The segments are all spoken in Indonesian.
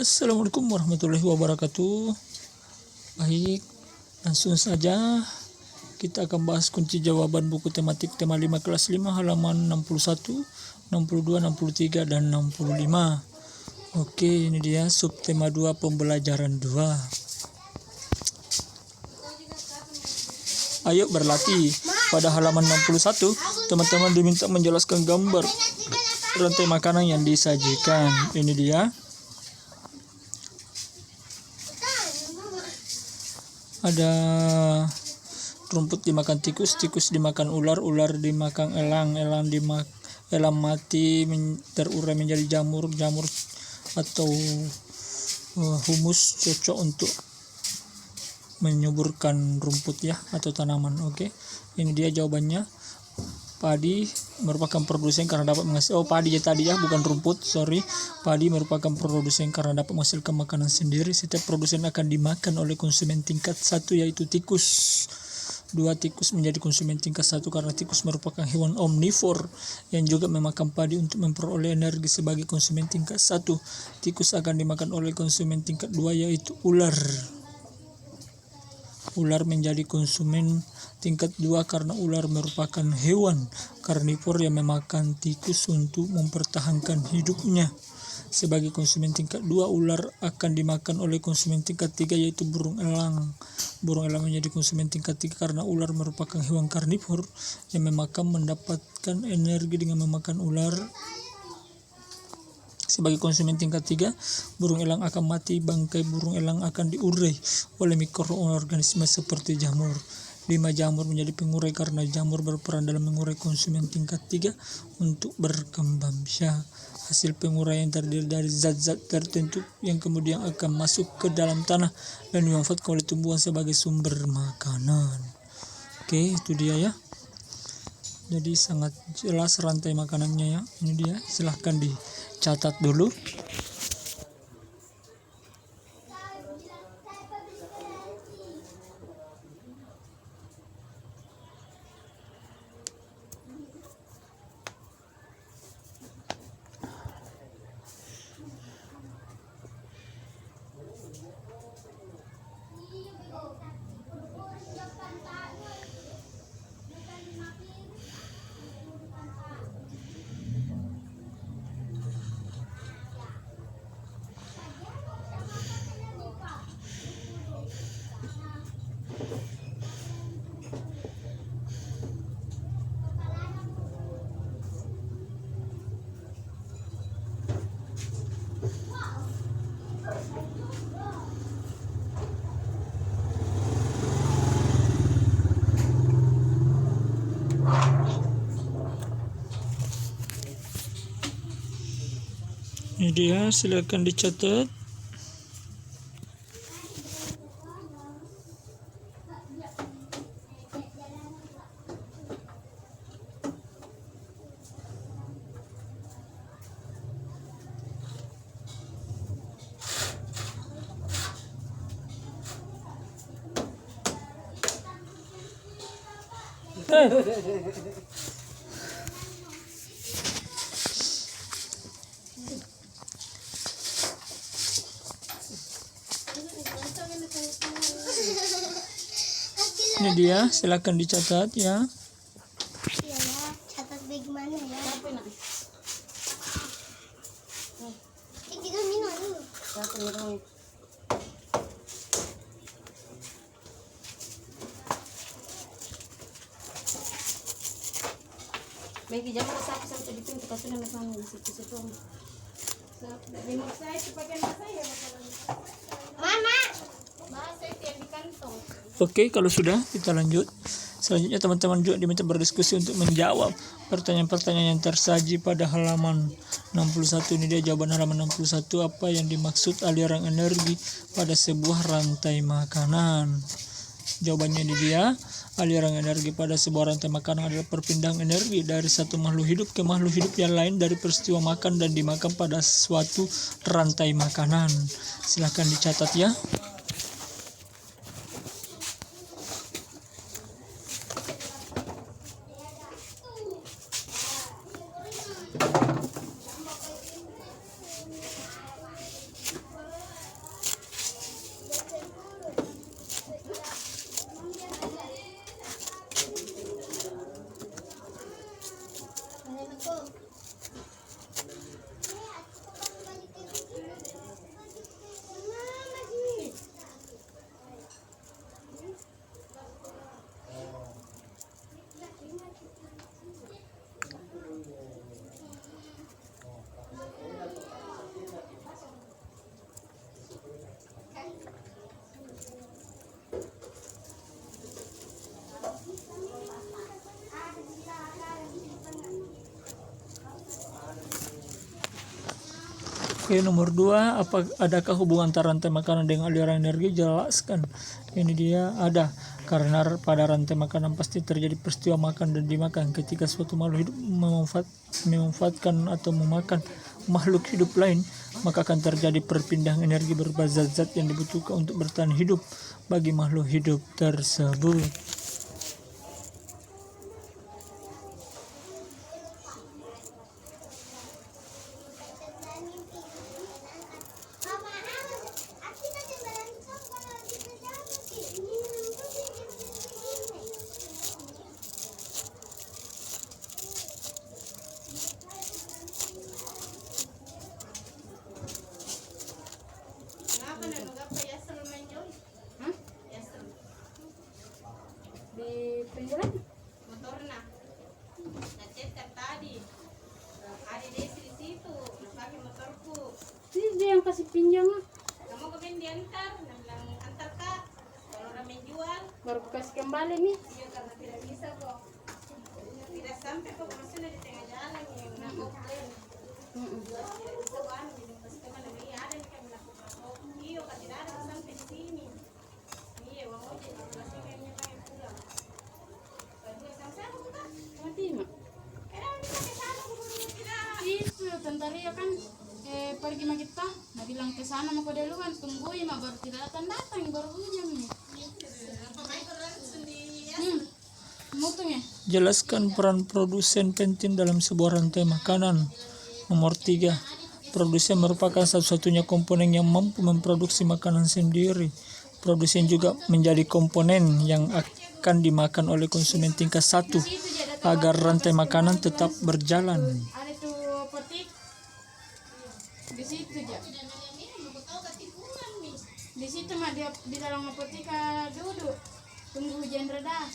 Assalamualaikum warahmatullahi wabarakatuh. Baik, langsung saja kita akan bahas kunci jawaban buku tematik tema 5 kelas 5 halaman 61, 62, 63 dan 65. Oke, ini dia subtema 2 pembelajaran 2. Ayo berlatih. Pada halaman 61, teman-teman diminta menjelaskan gambar rantai makanan yang disajikan. Ini dia. Ada rumput dimakan tikus, tikus dimakan ular, ular dimakan elang, elang mati terurai menjadi jamur, jamur atau humus cocok untuk menyuburkan rumput ya atau tanaman. Oke, ini dia jawabannya. Padi merupakan produsen karena dapat menghasilkan padi ya tadi ya, bukan rumput, sorry. Padi merupakan produsen karena dapat menghasilkan makanan sendiri. Setiap produsen akan dimakan oleh konsumen tingkat 1 yaitu tikus. 2. Tikus menjadi konsumen tingkat 1 karena tikus merupakan hewan omnivor yang juga memakan padi untuk memperoleh energi sebagai konsumen tingkat 1. Tikus akan dimakan oleh konsumen tingkat 2 yaitu ular. Ular menjadi konsumen tingkat 2 karena ular merupakan hewan karnivor yang memakan tikus untuk mempertahankan hidupnya. Sebagai konsumen tingkat 2, ular akan dimakan oleh konsumen tingkat 3 yaitu burung elang. Burung elang menjadi konsumen tingkat 3 karena ular merupakan hewan karnivor yang mendapatkan energi dengan memakan ular. Sebagai konsumen tingkat 3, burung elang akan mati. Bangkai burung elang akan diurai oleh mikroorganisme seperti jamur. 5. Jamur menjadi pengurai karena jamur berperan dalam mengurai konsumen tingkat 3 untuk berkembang biak. Hasil penguraian terdiri dari zat-zat tertentu yang kemudian akan masuk ke dalam tanah dan dimanfaatkan oleh tumbuhan sebagai sumber makanan. Oke, itu dia ya. Jadi sangat jelas rantai makanannya ya. Ini dia, silahkan dicatat dulu. Ini dia, silakan dicatat. Ini dia, silakan dicatat ya. Iya, catat bagaimana ya? Kita minum dulu. Bagi jangan sapi sampai di pintu kasih nama kamu di situ. Mama, bahasa itu yang di kantong. Oke, kalau sudah kita lanjut. Selanjutnya teman-teman juga diminta berdiskusi untuk menjawab pertanyaan-pertanyaan yang tersaji pada halaman 61. Ini dia jawaban halaman 61. Apa yang dimaksud aliran energi pada sebuah rantai makanan? Jawabannya ini dia. Aliran energi pada sebuah rantai makanan adalah perpindahan energi dari satu makhluk hidup ke makhluk hidup yang lain dari peristiwa makan dan dimakan pada suatu rantai makanan. Silahkan dicatat ya. Oke, nomor 2, adakah hubungan antara rantai makanan dengan aliran energi? Jelaskan. Ini dia ada. Karena pada rantai makanan pasti terjadi peristiwa makan dan dimakan. Ketika suatu makhluk hidup memanfaatkan atau memakan makhluk hidup lain, maka akan terjadi perpindahan energi berupa zat-zat yang dibutuhkan untuk bertahan hidup bagi makhluk hidup tersebut. Hah? Di penjualan? Motornya. Ngecek kan tadi. Ada desi di situ. Pakai motorku. Ini dia yang kasih pinjam lah. Kamu kemarin diantar. Dia bilang antar kak. Kalau orang menjual. Baru kasih kembali nih. Iya karena tidak bisa kok. Tidak sampai kok maksudnya di tengah jalan yang nak komplain. Tidak bisa kan. Jadi pas kemana nih ada yang kami lakukan. Iya kan tidak ada sampai di sini. Iya uang ojek. Masih kayaknya pengen pulang. Kedua sampai aku kak. Mati mak. Pakai sarung tidak. Itu tante Ria kan pergi sama kita. Nah bilang ke sana mau duluan tungguin mak baru tidak datang baru hujan nih. Mutungnya. Jelaskan peran produsen penting dalam sebuah rantai makanan. Nomor 3, produsen merupakan satu-satunya komponen yang mampu memproduksi makanan sendiri. Produsen juga menjadi komponen yang akan dimakan oleh konsumen tingkat 1 agar rantai makanan tetap berjalan. Ada tuh petik. Di situ aja. Di situ mah dia di dalam apotek duduk. Tunggu hujan reda.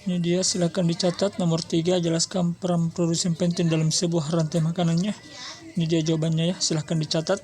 Ini dia, silakan dicatat. Nomor 3, jelaskan peran produsen penting dalam sebuah rantai makanannya. Ini dia jawabannya ya, silakan dicatat.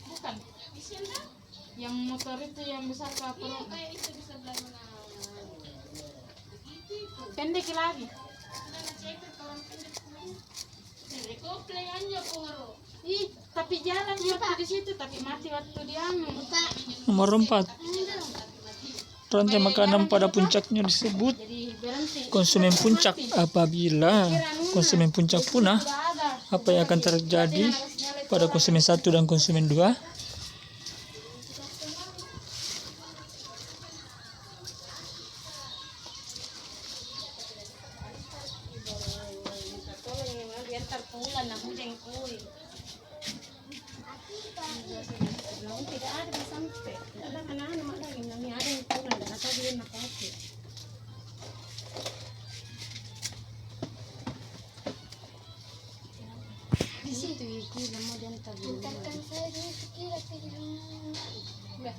Bukan. Yang motor itu yang besar ke apa? Kayak itu di sebelah mana? Pendek lagi. Ih, tapi jalan waktu di situ tapi mati waktu dianu. Nomor 4, rantai makanan pada puncaknya disebut Jadi berhenti. konsumen puncak. Apabila konsumen puncak punah, apa yang akan terjadi pada konsumen 1 dan konsumen 2? Diantar pulang nah hujan kuy. Belum tidak ada sampai. Tidak ada anak-anak mak lagi nami ada yang pulang dan atau dia nak pakai. Di situ iki lama diantar dulu. Enggak.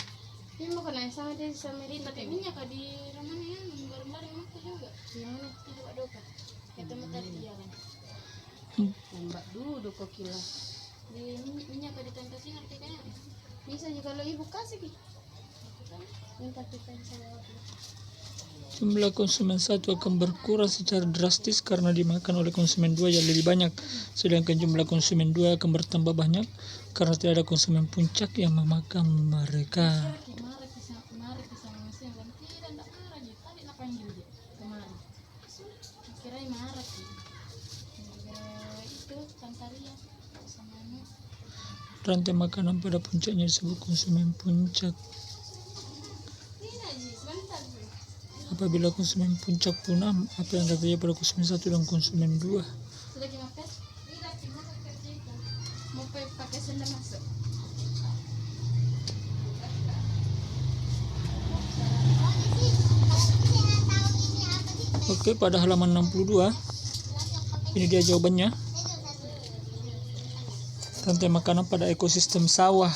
Ini mau kena sama dia sama Rinta kayak minyak di rumahnya ya, bareng-bareng aku juga. Yang mana tidak ada doka. Ketemu tadi jalan. Mbak duduk kok kila. Di minyak di tante singar kayaknya. Bisa juga kalau ibu kasih ki. Minta kita sama aku. Jumlah konsumen 1 akan berkurang secara drastis karena dimakan oleh konsumen 2 yang lebih banyak. Sedangkan jumlah konsumen 2 akan bertambah banyak karena tidak ada konsumen puncak yang memakan mereka. Kemarin sama mesin kan tidak marah aja. Tadi nak panggil dia kemarin. Kira marah sih. Itu Tantaria sama anu. Rantai makanan pada puncaknya disebut konsumen puncak. Apabila konsumen puncak punah, apa yang terjadi pada konsumen 1 dan konsumen 2? Sudah dimakan? Tidak, cuma kerja itu. Mau pakai sendal masuk. Oke, pada halaman 62 ini dia jawabannya. Rantai makanan pada ekosistem sawah.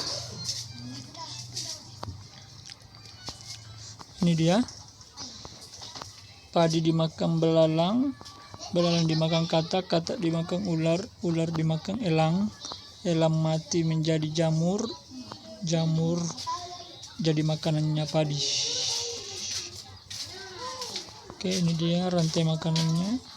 Ini dia. Padi dimakan belalang, belalang dimakan katak, katak dimakan ular, ular dimakan elang, elang mati menjadi jamur, jamur jadi makanannya padi. Oke, ini dia rantai makanannya.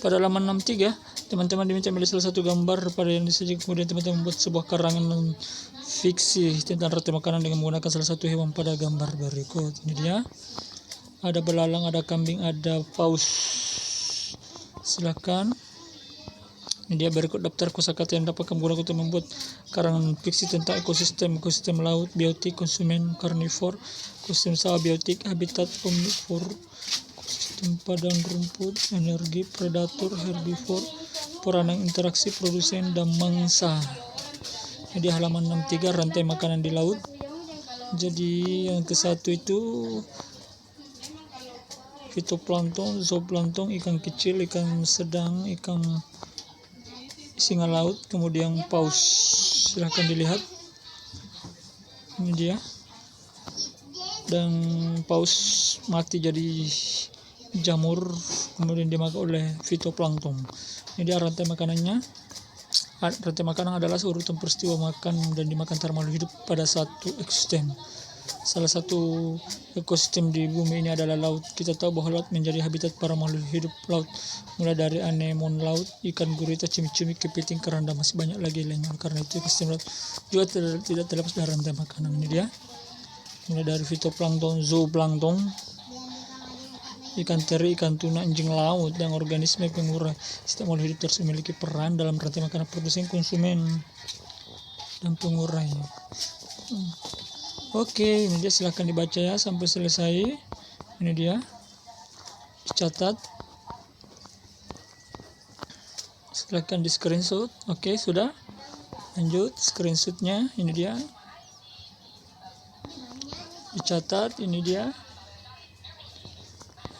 Pada halaman 63, teman-teman diminta memilih salah satu gambar pada yang disajikan, kemudian teman-teman membuat sebuah karangan fiksi tentang rantai makanan dengan menggunakan salah satu hewan pada gambar berikut. Ini dia. Ada belalang, ada kambing, ada paus. Silakan. Ini dia berikut daftar kosakata yang dapat kamu gunakan untuk membuat karangan fiksi tentang ekosistem laut, biotik, konsumen, karnivor, ekosistem sawah, biotik, habitat, omnivor, padang rumput, energi, predator, herbivor, peranan interaksi, produsen, dan mangsa. Jadi halaman 63 rantai makanan di laut. Jadi yang ke satu itu fitoplankton, zooplankton, ikan kecil, ikan sedang, ikan singa laut, kemudian paus. Silahkan dilihat. Ini dia. Dan paus mati jadi jamur, kemudian dimakan oleh fitoplankton. Ini dia rantai makanannya. Rantai makanan adalah urutan peristiwa makan dan dimakan antara makhluk hidup pada satu ekosistem. Salah satu ekosistem di bumi ini adalah laut. Kita tahu bahwa laut menjadi habitat para makhluk hidup laut, mulai dari anemon laut, ikan gurita, cumi-cumi, kepiting, keranda, masih banyak lagi lainnya. Karena itu ekosistem laut juga tidak terlepas dari rantai makanan. Ini dia. Mulai dari fitoplankton, zooplankton, ikan teri, ikan tuna, anjing laut, dan organisme pengurai. Setiap makhluk hidup terus memiliki peran dalam rantai makanan produsen, konsumen, dan pengurai. Oke, ini dia, silahkan dibaca ya sampai selesai. Ini dia, dicatat, silahkan di screenshot. Oke, sudah, lanjut screenshotnya. Ini dia, dicatat. Ini dia.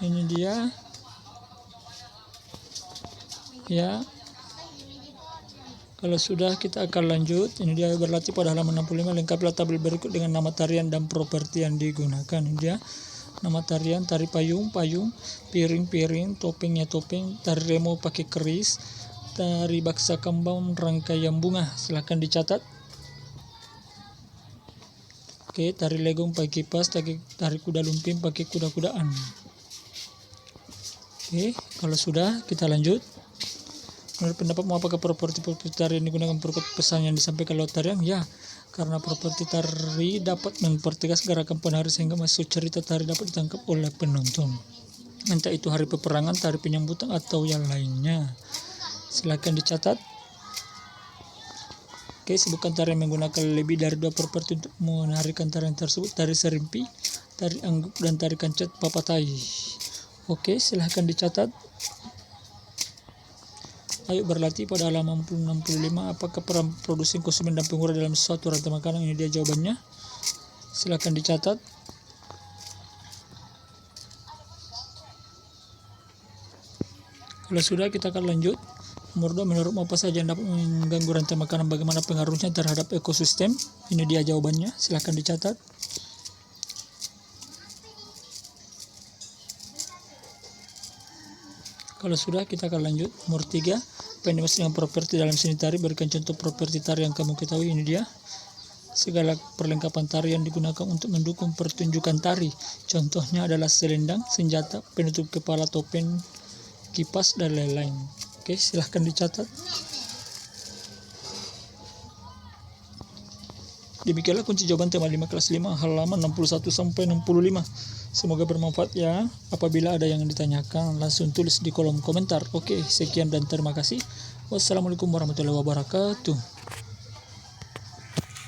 Ini dia ya. Kalau sudah, kita akan lanjut. Ini dia berlatih pada halaman 65. Lengkapilah tabel berikut dengan nama tarian dan properti yang digunakan. Ini dia nama tarian: tari payung, payung; piring, piring; topengnya, topeng; tari remo pakai keris; tari baksa kembang, rangkaian bunga. Silahkan dicatat. Oke, tari legong pakai kipas, tari kuda lumping pakai kuda-kudaan. Oke, kalau sudah, kita lanjut. Menurut pendapatmu, apakah properti tari yang digunakan berikut pesan yang disampaikan lewat tarian? Ya, karena properti tari dapat mempertegas gerakan penari sehingga masuk cerita tari dapat ditangkap oleh penonton. Entah itu hari peperangan, tari penyambutan, atau yang lainnya. Silakan dicatat. Oke, sebutkan tari yang menggunakan lebih dari 2 properti untuk menarikan tarian tersebut: tari serimpi, tari angguk, dan tari kancet papatai. Oke, silahkan dicatat. Ayo berlatih pada halaman 65. Apakah peran produsen, konsumen, dan pengurai dalam suatu rantai makanan? Ini dia jawabannya. Silahkan dicatat. Kalau sudah, kita akan lanjut. Nomor 2, menurutmu apa saja yang dapat mengganggu rantai makanan? Bagaimana pengaruhnya terhadap ekosistem? Ini dia jawabannya. Silahkan dicatat. Kalau sudah, kita akan lanjut. Nomor 3, apa yang dimaksud dengan properti dalam seni tari? Berikan contoh properti tari yang kamu ketahui. Ini dia. Segala perlengkapan tari yang digunakan untuk mendukung pertunjukan tari. Contohnya adalah selendang, senjata, penutup kepala, topeng, kipas, dan lain-lain. Oke, silahkan dicatat. Demikianlah kunci jawaban tema 5 kelas 5 halaman 61 sampai 65. Semoga bermanfaat ya. Apabila ada yang ditanyakan langsung tulis di kolom komentar. Oke, sekian dan terima kasih. Wassalamualaikum warahmatullahi wabarakatuh.